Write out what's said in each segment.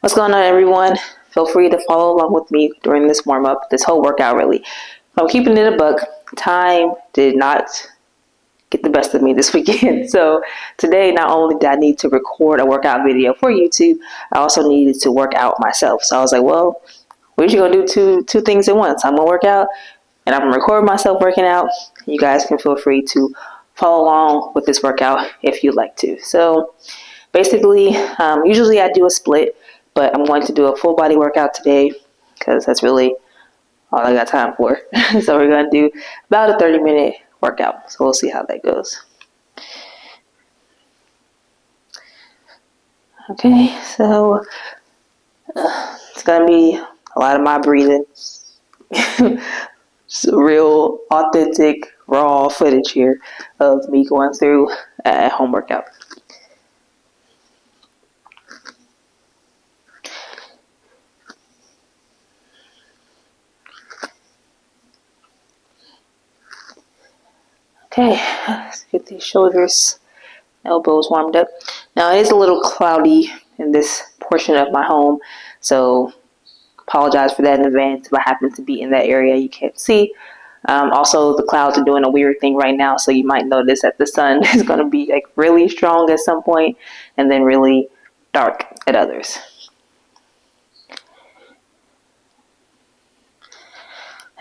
What's going on, everyone? Feel free to follow along with me during this warm-up, this whole workout really. I'm keeping it a buck. Time did not get the best of me this weekend. So today, not only did I need to record a workout video for YouTube, I also needed to work out myself. So I was like, well, we're just going to do two things at once. I'm going to work out and I'm going to record myself working out. You guys can feel free to follow along with this workout if you'd like to. So basically, usually I do a split, but I'm going to do a full body workout today because that's really all I got time for. So we're going to do about a 30-minute workout. So we'll see how that goes. Okay, so it's going to be a lot of my breathing. Real authentic, raw footage here of me going through a home workout. Okay, let's get these shoulders, elbows warmed up. Now it is a little cloudy in this portion of my home, so apologize for that in advance if I happen to be in that area you can't see. Also, the clouds are doing a weird thing right now, so you might notice that the sun is going to be like really strong at some point and then really dark at others.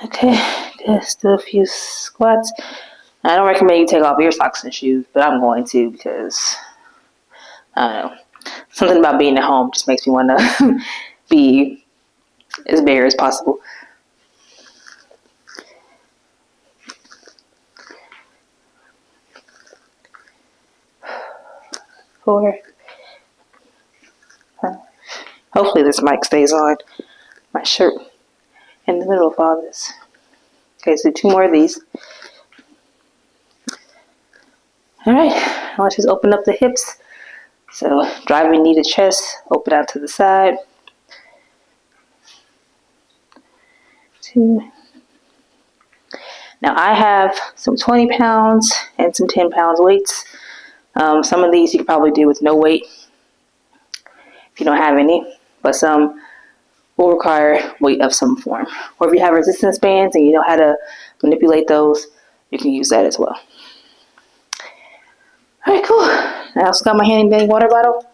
Okay, just do a few squats. I don't recommend you take off your socks and shoes, but I'm going to because, I don't know, something about being at home just makes me want to be as bare as possible. Four, five. Hopefully this mic stays on. My shirt in the middle of all this. Okay, so 2 more of these. All right, let's just open up the hips. So driving knee to chest, open out to the side. 2. Now I have some 20 pounds and some 10 pounds weights. Some of these you can probably do with no weight if you don't have any, but some will require weight of some form. Or if you have resistance bands and you know how to manipulate those, you can use that as well. All right, cool. I also got my handy dandy water bottle,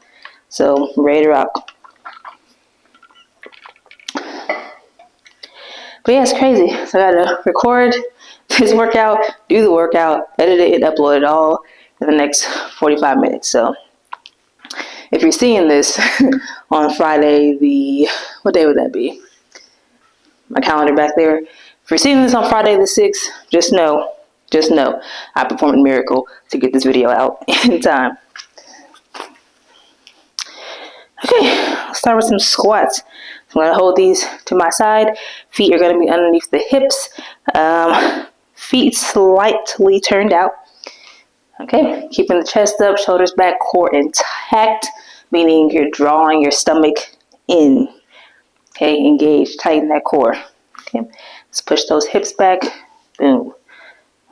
so I'm ready to rock. But yeah, it's crazy. So I gotta record this workout, do the workout, edit it, and upload it all in the next 45 minutes. So if you're seeing this on Friday what day would that be? My calendar back there. If you're seeing this on Friday the 6th, just know I performed a miracle to get this video out in time. Okay, let's start with some squats. So I'm going to hold these to my side. Feet are going to be underneath the hips. Feet slightly turned out. Okay, keeping the chest up, shoulders back, core intact, meaning you're drawing your stomach in. Okay, engage, tighten that core. Okay, let's push those hips back. Boom.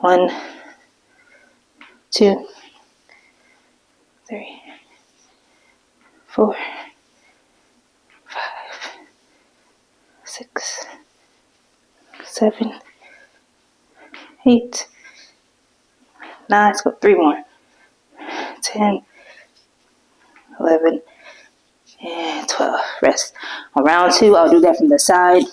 1, 2, 3, 4, 5, 6, 7, 8, 9. Let's go 3 more. 10, 11, and 12. Rest. On round 2, I'll do that from the side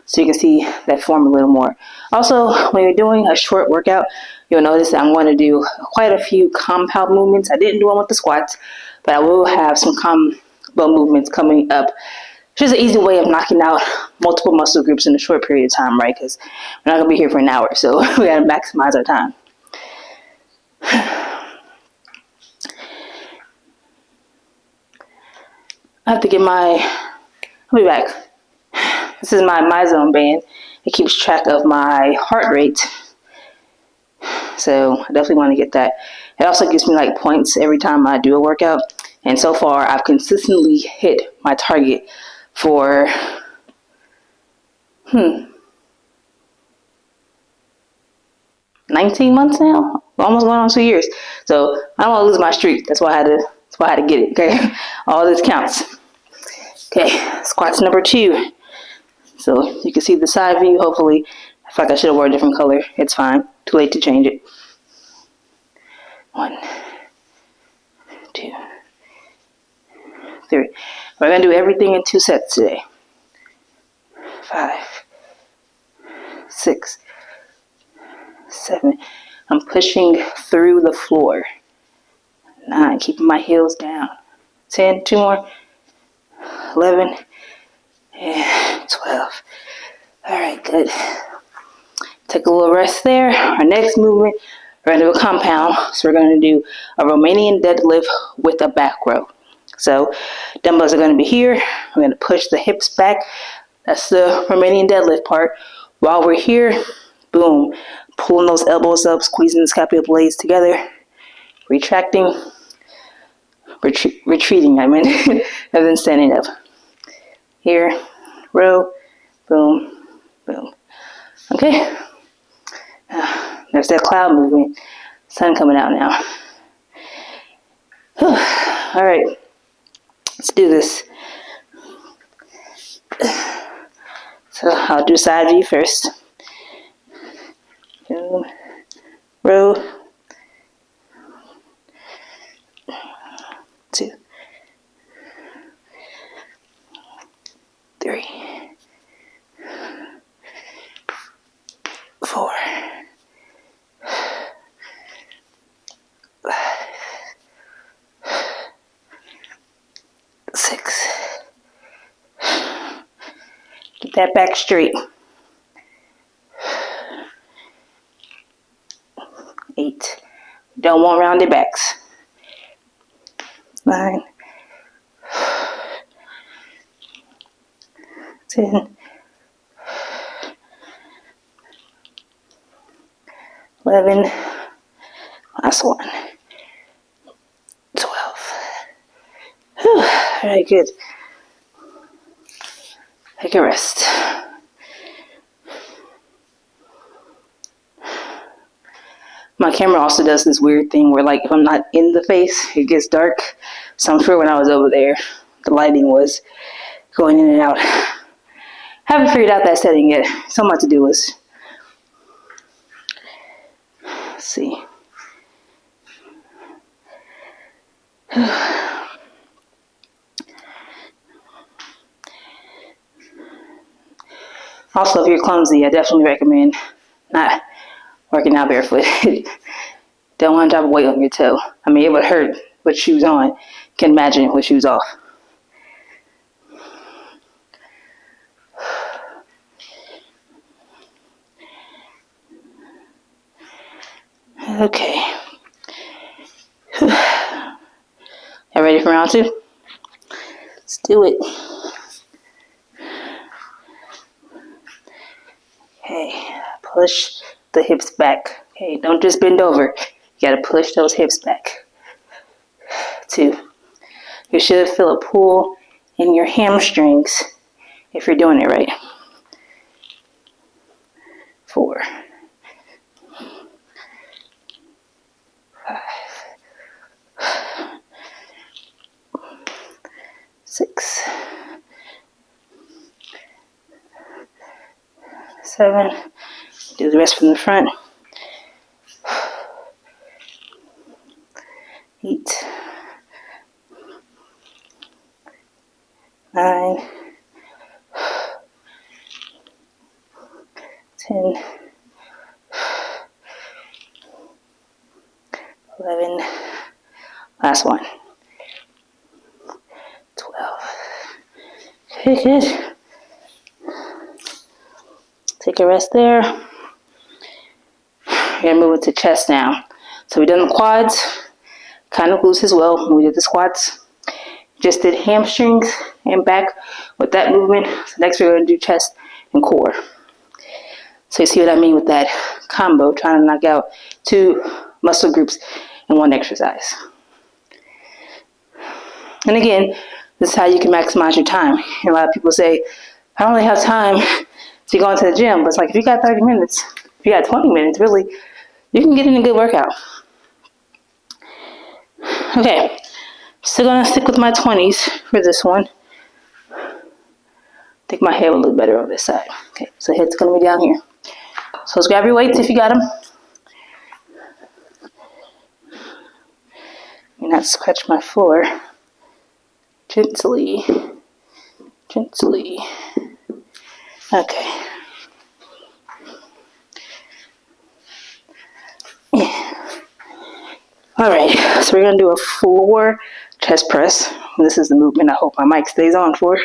so you can see that form a little more. Also, when you're doing a short workout, you'll notice that I'm going to do quite a few compound movements. I didn't do them with the squats, but I will have some combo movements coming up. It's just an easy way of knocking out multiple muscle groups in a short period of time, right? Because we're not going to be here for an hour, so we got to maximize our time. I have to get I'll be back. This is my MyZone band. It keeps track of my heart rate. So I definitely want to get that. It also gives me like points every time I do a workout. And so far, I've consistently hit my target for 19 months now. Almost going on 2 years. So I don't want to lose my streak. That's why I had to get it. Okay, all this counts. Okay, squats number 2. So you can see the side view, hopefully. I feel like I should have worn a different color. It's fine. Too late to change it. 1, 2, 3. We're going to do everything in 2 sets today. 5, 6, 7. I'm pushing through the floor. 9, keeping my heels down. 10, 2 more. 11, and 12. All right, good. Take a little rest there. Our next movement, we're going to do a compound. So we're going to do a Romanian deadlift with a back row. So dumbbells are going to be here. We're going to push the hips back. That's the Romanian deadlift part. While we're here, boom, pulling those elbows up, squeezing the scapular blades together, retracting, retreating, and then standing up. Here, row, boom, boom. Okay. There's that cloud movement. Sun coming out now. All right. Let's do this. So I'll do side view first. Boom. Row. 2, 3, 4, 5, 6. Get that back straight. 8. Don't want rounded backs. 9, 10, 11, last one, 12. Whew. All right, good. Take a rest. My camera also does this weird thing where, like, if I'm not in the face, it gets dark. So I'm sure when I was over there, the lighting was going in and out. Haven't figured out that setting yet. It's on my to-do list. Let's see. Also, if you're clumsy, I definitely recommend not working out barefoot. Don't want to drop weight on your toe. I mean, it would hurt with shoes on. Can imagine with shoes off. Okay. Y'all ready for round 2? Let's do it. Okay, push the hips back. Okay, don't just bend over. You gotta push those hips back. 2. You should feel a pull in your hamstrings if you're doing it right. 4. 5. 6. 7. Do the rest from the front. 8. 9. 10. 11. Last one. 12. Okay, good. Take a rest there. We're going to move it to chest now. So we've done the quads, kind of glutes as well when we did the squats. Just did hamstrings and back with that movement. So next we're going to do chest and core. So you see what I mean with that combo, trying to knock out 2 muscle groups in one exercise. And again, this is how you can maximize your time. And a lot of people say, I don't really have time to go into the gym. But it's like, if you got 30 minutes, if you got 20 minutes, really, you can get in a good workout. Okay, still gonna stick with my 20s for this one. think my head will look better on this side. Okay, so head's gonna be down here. So let's grab your weights if you got them. And not scratch my floor. Gently. Gently. Okay. Yeah. Alright, so we're gonna do a floor chest press. This is the movement I hope my mic stays on for.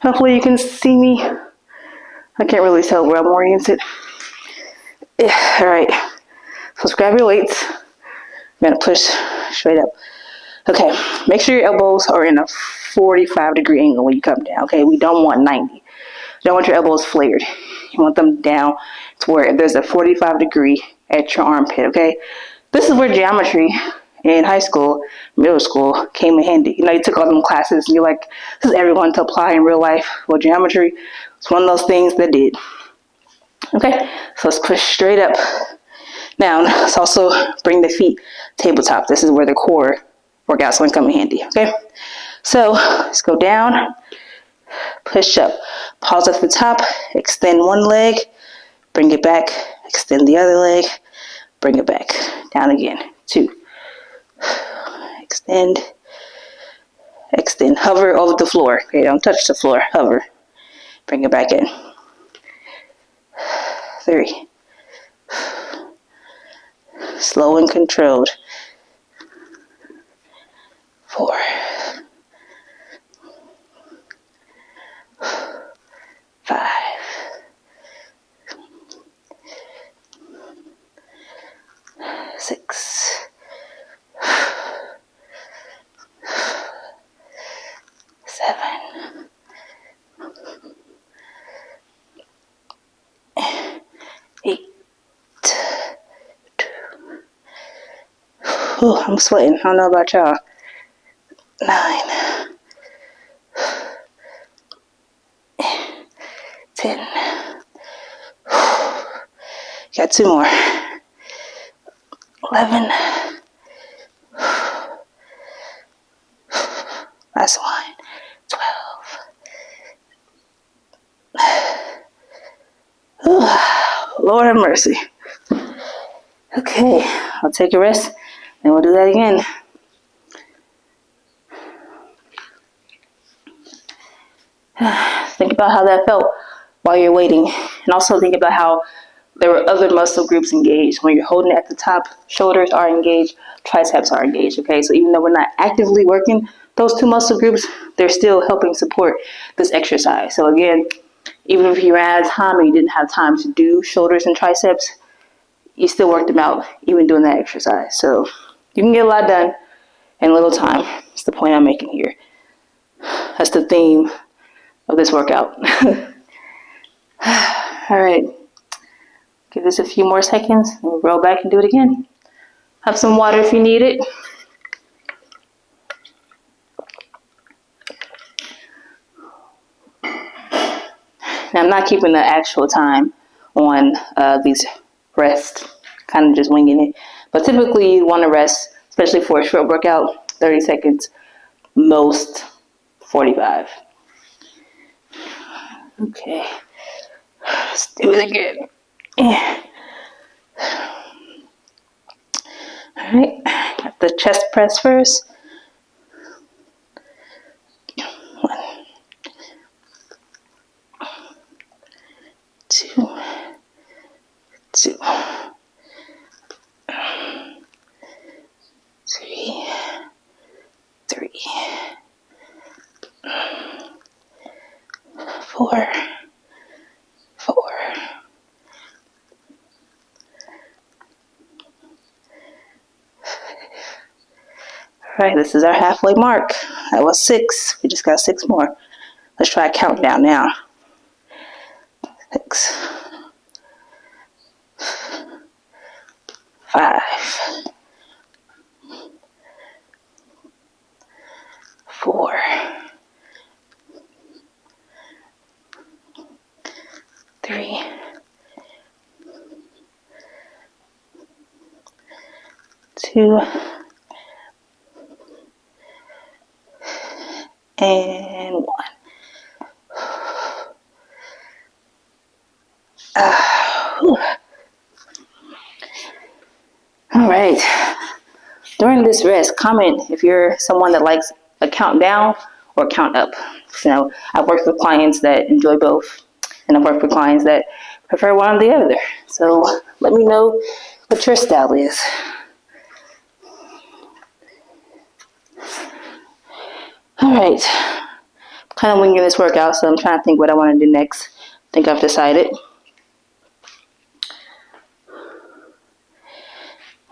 Hopefully you can see me. I can't really tell where I'm oriented. Yeah, alright. So let's grab your weights. You're gonna push straight up. Okay, make sure your elbows are in a 45-degree angle when you come down. Okay, we don't want 90. You don't want your elbows flared. You want them down to where there's a 45-degree at your armpit. Okay, this is where geometry in high school, middle school came in handy. You know, you took all them classes and you're like, this is everyone to apply in real life. Well, geometry is one of those things that did. Okay, so let's push straight up. Now, let's also bring the feet tabletop. This is where the core workout's going to come in handy. Okay, so let's go down, push up, pause at the top, extend one leg, bring it back, extend the other leg, bring it back, down again, 2, extend, extend, hover over the floor. Okay, don't touch the floor, hover, bring it back in, 3, slow and controlled, 4, 5, 6, 7, 8. Oh, I'm sweating. I don't know about y'all. 9, 10. Got 2 more. 11. Last one. 12. Oh, Lord have mercy. Okay, I'll take a rest and we'll do that again. Think about how that felt while you're waiting. And also think about how there were other muscle groups engaged. When you're holding it at the top, shoulders are engaged, triceps are engaged. Okay, so even though we're not actively working those 2 muscle groups, they're still helping support this exercise. So again, even if you ran out of time and you didn't have time to do shoulders and triceps, you still worked them out even doing that exercise. So you can get a lot done in little time. That's the point I'm making here. That's the theme of this workout. All right. Give this a few more seconds and we'll roll back and do it again. Have some water if you need it. Now, I'm not keeping the actual time on these rests, kind of just winging it. But typically you want to rest, especially for a short workout, 30 seconds, most 45. Okay, let's do it again. Yeah. All right, got the chest press first. 1, 2, 2, 3, 3, 4, 4. All right, this is our halfway mark. That was 6. We just got 6 more. Let's try a countdown now. 6, 5, 4, 3, 2, and 1. All right. During this rest, comment if you're someone that likes a count down or count up. So I've worked with clients that enjoy both, and I've worked with clients that prefer one or the other. So let me know what your style is. All right. Kind of winging this workout, so I'm trying to think what I want to do next. I think I've decided.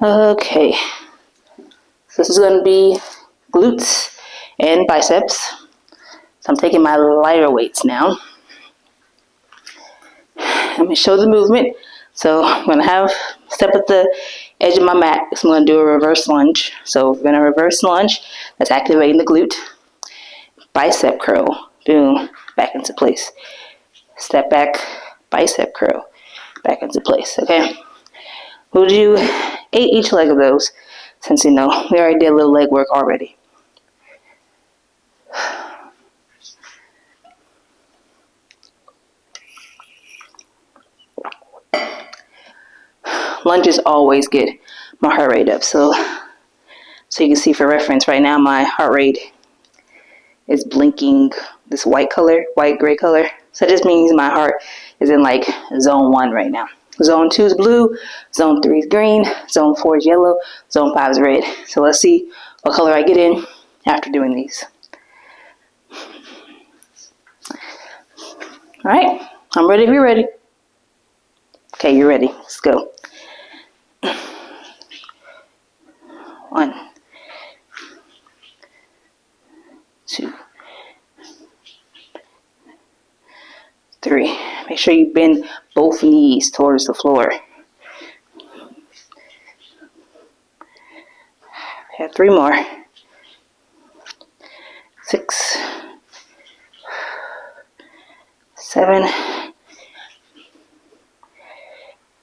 Okay. So this is going to be glutes and biceps. So I'm taking my lighter weights now. I'm going to show the movement. So I'm going to have step at the edge of my mat. So I'm going to do a reverse lunge. So we're going to reverse lunge. That's activating the glute. Bicep curl. Boom. Back into place. Step back. Bicep curl. Back into place. Okay. We'll do 8 each leg of those. Since, we already did a little leg work already. Lunges always get my heart rate up. So you can see for reference right now, my heart rate is blinking this white gray color. So this means my heart is in like zone 1 right now. Zone 2 is blue, zone 3 is green, zone 4 is yellow, zone 5 is red. So let's see what color I get in after doing these. All right, I'm ready if you're ready. Okay, you're ready. Let's go. 1, 2, 3. Make sure you bend both knees towards the floor. Have 3 more. 6, 7,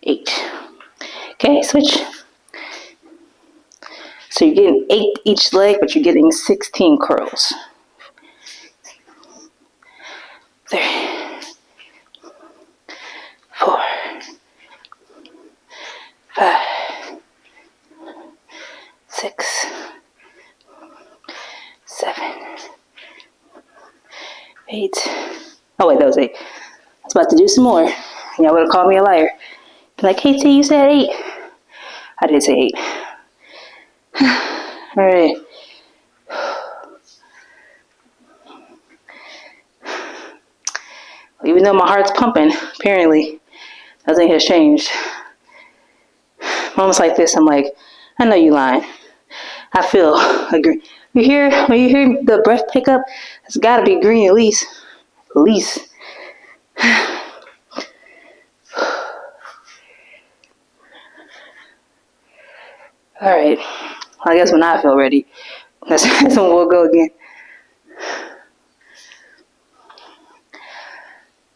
8. Okay, switch. So you're getting 8 each leg, but you're getting 16 curls. 3, 4, 5, 6, 7, 8. Oh wait, that was 8. I was about to do some more. Y'all would have called me a liar. Like, hey T, you said 8. I did say 8. All right. Even though my heart's pumping, apparently nothing has changed. Moments like this, I'm like, I know you lying. I feel agree. When you hear the breath pick up, it's got to be green at least. At least. All right. I guess when I feel ready, that's when we'll go again.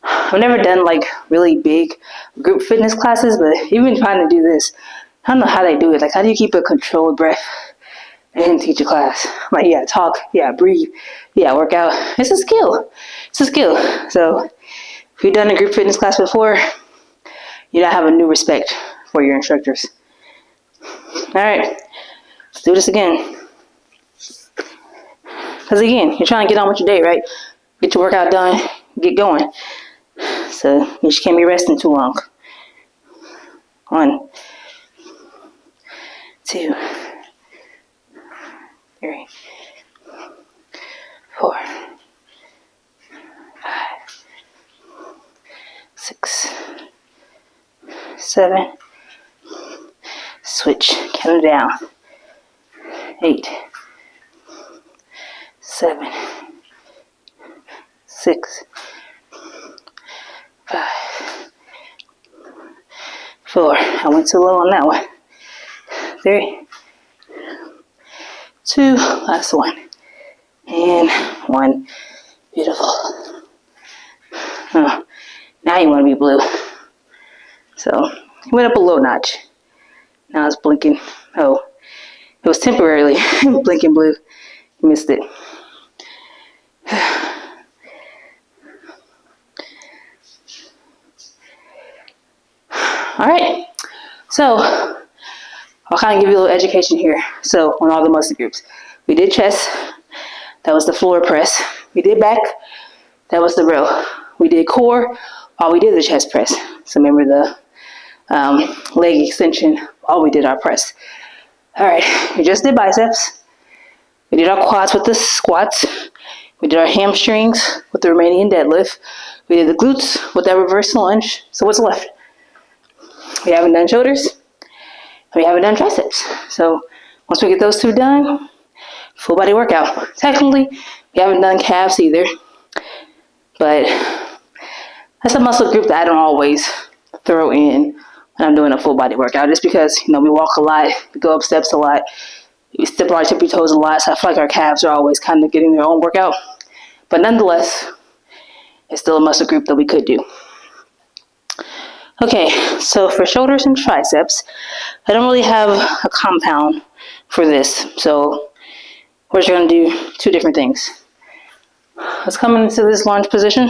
I've never done like really big group fitness classes, but even trying to do this, I don't know how they do it. Like, how do you keep a controlled breath and teach a class? Like, yeah, talk, yeah, breathe, yeah, work out. It's a skill. It's a skill. So if you've done a group fitness class before, you now have a new respect for your instructors. All right, let's do this again. Because again, you're trying to get on with your day, right? Get your workout done, get going. So you just can't be resting too long. 1, 2, 3, 4, 5, 6, 7. Switch, count it down. 8, 7, 6, 5, 4. I went too low on that one. 3, 2. Last one. And 1. Beautiful. Oh, now you want to be blue. So it went up a low notch. Now it's blinking. Oh, it was temporarily blinking blue. Missed it. All right. So I'll kind of give you a little education here. So on all the muscle groups, we did chest. That was the floor press. We did back. That was the row. We did core while we did the chest press. So remember the leg extension while we did our press. All right. We just did biceps. We did our quads with the squats. We did our hamstrings with the Romanian deadlift. We did the glutes with that reverse lunge. So what's left? We haven't done shoulders. We haven't done triceps. So once we get those two done, full body workout. Technically, we haven't done calves either, but that's a muscle group that I don't always throw in when I'm doing a full body workout, just because, you know, we walk a lot, we go up steps a lot, we step on our tippy toes a lot, so I feel like our calves are always kind of getting their own workout. But nonetheless, it's still a muscle group that we could do. Okay, so for shoulders and triceps, I don't really have a compound for this, so we're just going to do two different things. Let's come into this lunge position.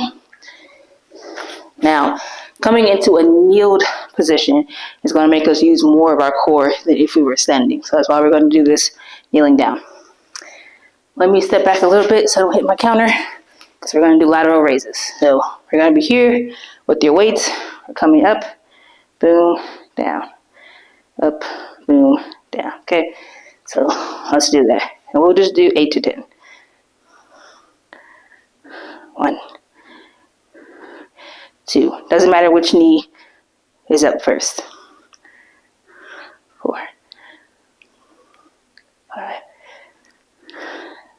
Now, coming into a kneeled position is going to make us use more of our core than if we were standing, so that's why we're going to do this kneeling down. Let me step back a little bit so I don't hit my counter, because we're going to do lateral raises. So we're going to be here with your weights. We're coming up, boom, down, up, boom, down. Okay, so let's do that. And we'll just do 8 to 10. 1, 2. Doesn't matter which knee is up first. 4, 5,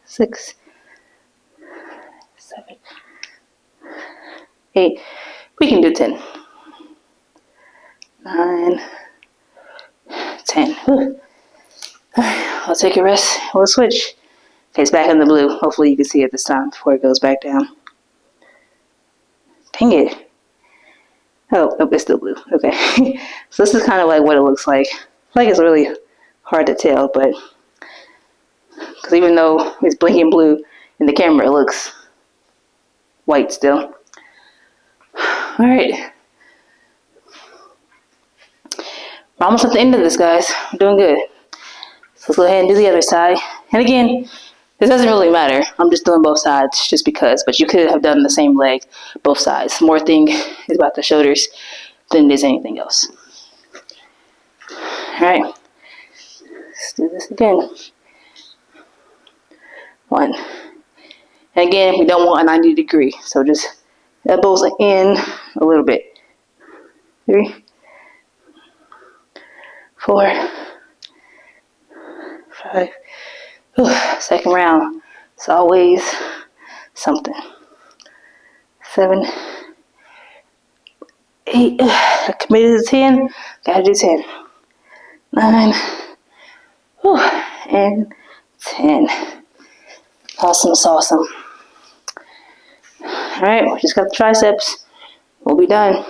6, 7, 8. We can do 10. 9, 10. Whew. I'll take a rest. We'll switch. Okay, it's back in the blue. Hopefully you can see it this time before it goes back down. Dang it. Oh, nope, it's still blue. Okay. So this is kind of like what it looks like. I feel like it's really hard to tell, but because even though it's blinking blue in the camera, it looks white still. All right. We're almost at the end of this, guys. We're doing good. So let's go ahead and do the other side. And again, this doesn't really matter. I'm just doing both sides just because, but you could have done the same leg, both sides. More thing is about the shoulders than it is anything else. All right. Let's do this again. 1. And again, we don't want a 90 degree, so just elbows in a little bit. 3, 4, 5. Ooh, second round. It's always something. 7, 8. I committed to 10. Gotta do 10. 9. Whew, and 10. Awesome, it's awesome. All right, we just got the triceps. We'll be done.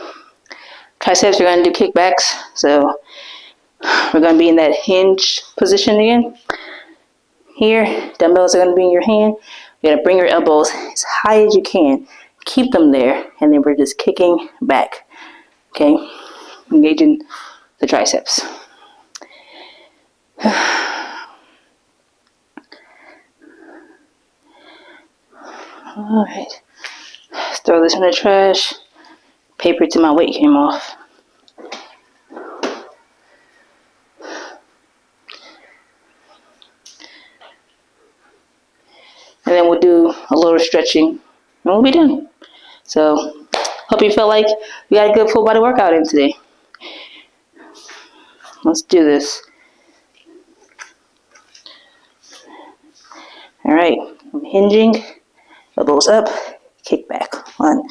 Triceps, we're going to do kickbacks. So we're going to be in that hinge position again. Here, dumbbells are going to be in your hand. You're going to bring your elbows as high as you can. Keep them there, and then we're just kicking back. Okay, engaging the triceps. All right, let's throw this in the trash. Paper till my weight came off. And then we'll do a little stretching, and we'll be done. So, hope you felt like you got a good full body workout in today. Let's do this. All right, I'm hinging, elbows up, kick back. 1,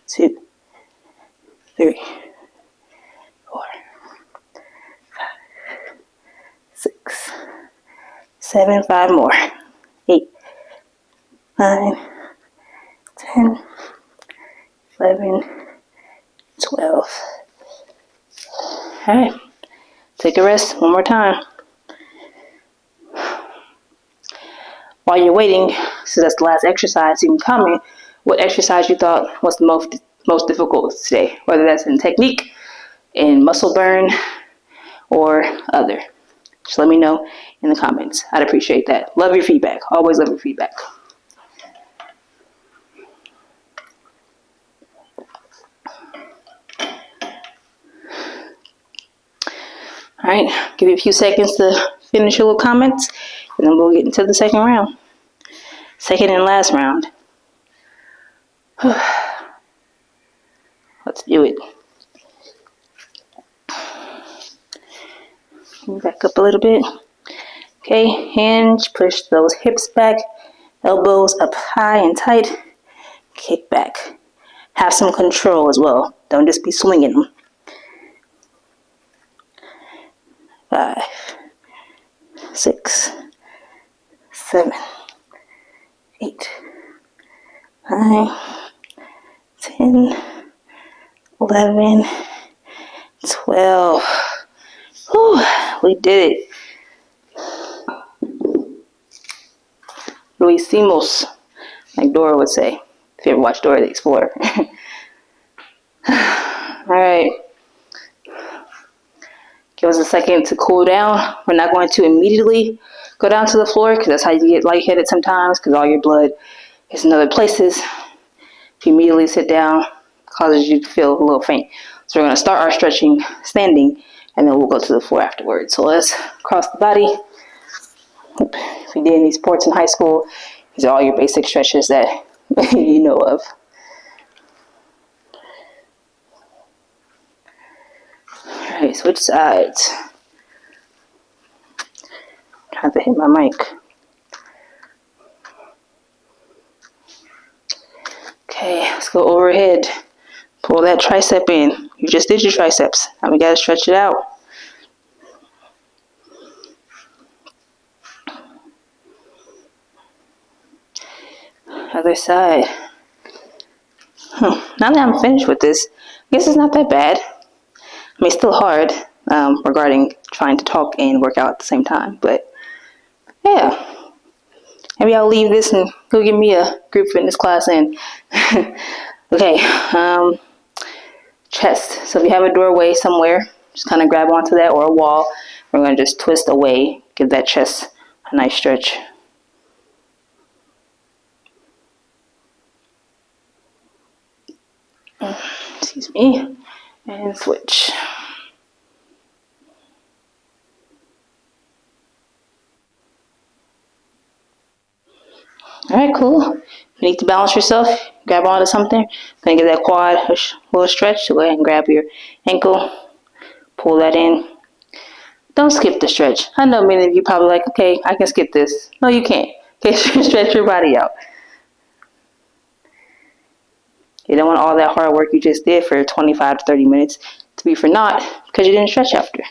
2, 3, 4, 5, 6, 7, 5 more. 8, 9, 10, 11, 12. All right, take a rest one more time. While you're waiting, so that's the last exercise, you can comment what exercise you thought was the most difficult today, whether that's in technique, in muscle burn or other. Just let me know in the comments. I'd appreciate that. Love your feedback. Always love your feedback. All right, give you a few seconds to finish your little comments, and then we'll get into the second round. Second and last round. Let's do it. Back up a little bit. Okay, hinge, push those hips back, elbows up high and tight, kick back. Have some control as well. Don't just be swinging them. 5, 6, 7, 8, 9, 10, 11, 12. Whew, we did it. Lo hicimos, like Dora would say, if you ever watched Dora the Explorer. All right. Give us a second to cool down. We're not going to immediately go down to the floor because that's how you get lightheaded sometimes because all your blood is in other places. If you immediately sit down, it causes you to feel a little faint. So we're going to start our stretching standing and then we'll go to the floor afterwards. So let's cross the body. If you did any sports in high school, these are all your basic stretches that you know of. All right, switch sides. Trying to hit my mic. Okay, let's go overhead. Pull that tricep in. You just did your triceps. Now we gotta stretch it out. Other side. Now that I'm finished with this, I guess it's not that bad. I mean, it's still hard regarding trying to talk and work out at the same time. But yeah, maybe I'll leave this and go give me a group fitness class in. Okay, chest. So if you have a doorway somewhere, just kind of grab onto that or a wall. We're going to just twist away, give that chest a nice stretch. Excuse me. And switch. All right, cool. If you need to balance yourself, grab onto something. Then give that quad a little stretch. So go ahead and grab your ankle, pull that in. Don't skip the stretch. I know many of you probably like, okay, I can skip this. No, you can't. Okay, stretch your body out. You don't want all that hard work you just did for 25 to 30 minutes to be for naught because you didn't stretch after.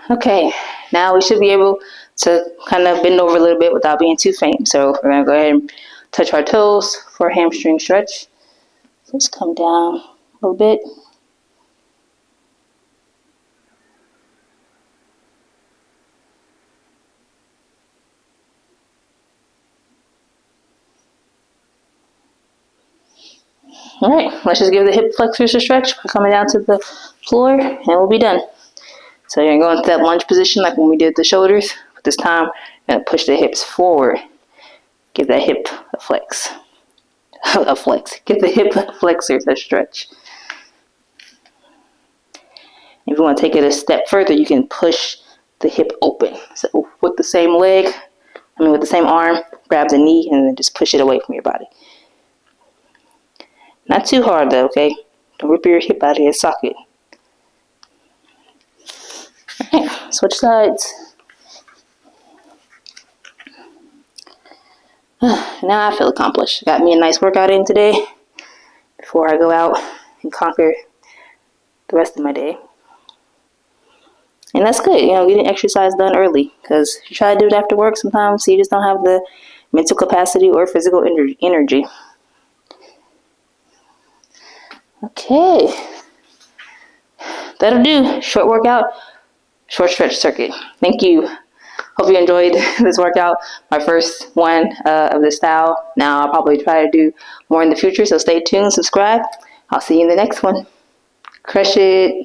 Okay, now we should be able to kind of bend over a little bit without being too faint. So we're going to go ahead and touch our toes for a hamstring stretch. Let's come down a little bit. All right, let's just give the hip flexors a stretch. We're coming down to the floor and we'll be done. So you're going to go into that lunge position like when we did the shoulders. But this time, you're going to push the hips forward. Give that hip a flex. A flex. Give the hip flexors a stretch. If you want to take it a step further, you can push the hip open. So with the same leg, with the same arm, grab the knee and then just push it away from your body. Not too hard though, okay? Don't rip your hip out of your socket. Alright, switch sides. Now I feel accomplished. Got me a nice workout in today before I go out and conquer the rest of my day. And that's good, getting exercise done early. Because if you try to do it after work, sometimes you just don't have the mental capacity or physical energy. Okay. That'll do. Short workout, short stretch circuit. Thank you Hope you enjoyed this workout, my first one of this style. Now I'll probably try to do more in the future, so stay tuned, subscribe. I'll see you in the next one. Crush it.